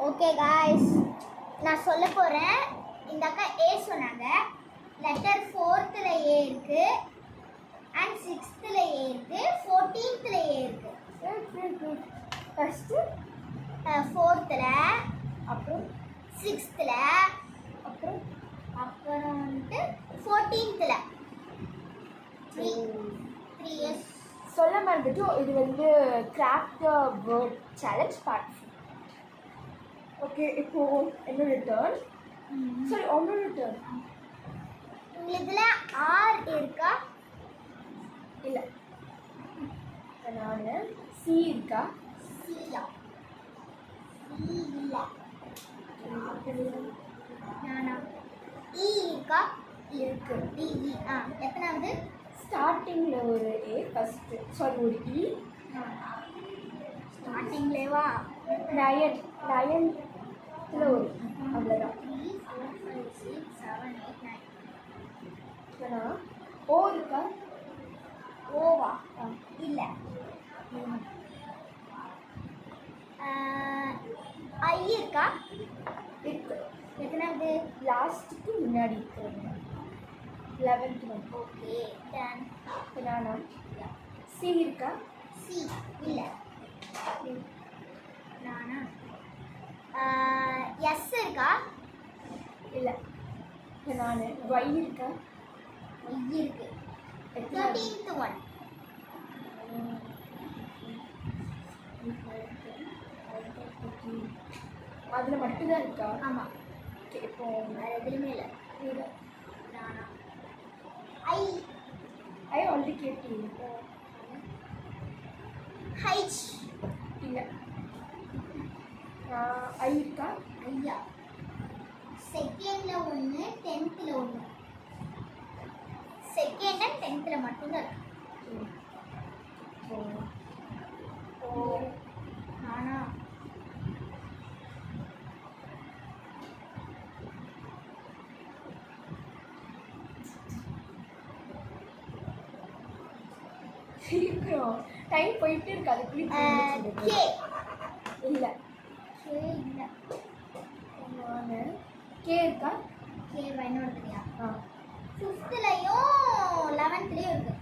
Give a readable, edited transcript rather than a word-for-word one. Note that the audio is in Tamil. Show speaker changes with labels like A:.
A: ஓகே காய்ஸ், நான் சொல்ல போகிறேன். இந்த அக்கா ஏ சொன்னாங்க. லெட்டர் 4th ஏ இருக்கு, அண்ட் 6th ஏ இருக்கு, 14th ஏ இருக்கு.
B: ஃபஸ்ட்டு
A: 4th,
B: அப்புறம்
A: 6th,
B: அப்புறம்
A: அப்புறம் வந்துட்டு 14th. 3 இயர்ஸ்.
B: சொல்ல மறந்துட்டு இது வந்து craft the word challenge part. Okay, இப்போ என்னோட டர்ன். சரி, உன்னோட டர்ன்.
A: உங்களுதுல ஆர் இருக்கா?
B: இல்லை, நான் சி இருக்கா?
A: சியா? சி இல்லை. நானா? இ இருக்கா?
B: இருக்கு.
A: டிஇ. எத்தனாவது?
B: ஸ்டார்டிங்கில் ஒரு ஏ ஃபஸ்ட்டு, சாரி ஒரு இ.
A: ஸ்டார்டிங்லேவா?
B: நயன்த்தில் ஒரு இ, அவ்வளோதான்.
A: 3 4 5 6 7 8 9.
B: ஏன்னா ஓ இருக்கா?
A: ஓவா? இல்லை. ஐ இருக்கா?
B: இருக்கு.
A: எத்தனாவது?
B: லாஸ்ட்டுக்கு முன்னாடி இருக்கிறது 11th வந்து.
A: Okay, done.
B: நானா? சி இருக்கா?
A: சி இல்லை. நானா? எஸ் இருக்கா?
B: இல்லை. நான் ஒய் இருக்கா?
A: இ இருக்கு. 13th one.
B: அதில் மட்டும்தான் இருக்கா?
A: ஆமாம்.
B: ஓகே, இப்போ
A: வேறு எதுவுமே இல்லை.
B: இல்லை.
A: நானா? ஐ.
B: ஐ ஆல்ரெடி கேட்டீங்க.
A: ஹைச்.
B: இல்லை. ஐ இருக்கா?
A: ஐயா. செகண்டில் ஒன்று, 10th ஒன்று. செகண்ட் அண்ட் 10th மட்டும்தான் இருக்கு.
B: ஓ.
A: நானா?
B: சீக்கிரம், டைம் போயிட்டே இருக்கு. அதுக்குள்ளே
A: கே.
B: இல்லை.
A: கே இல்லை.
B: நான் கே இருக்கா?
A: கே என்னோட தெரியா?
B: 5th
A: 5th 11th இருக்கு.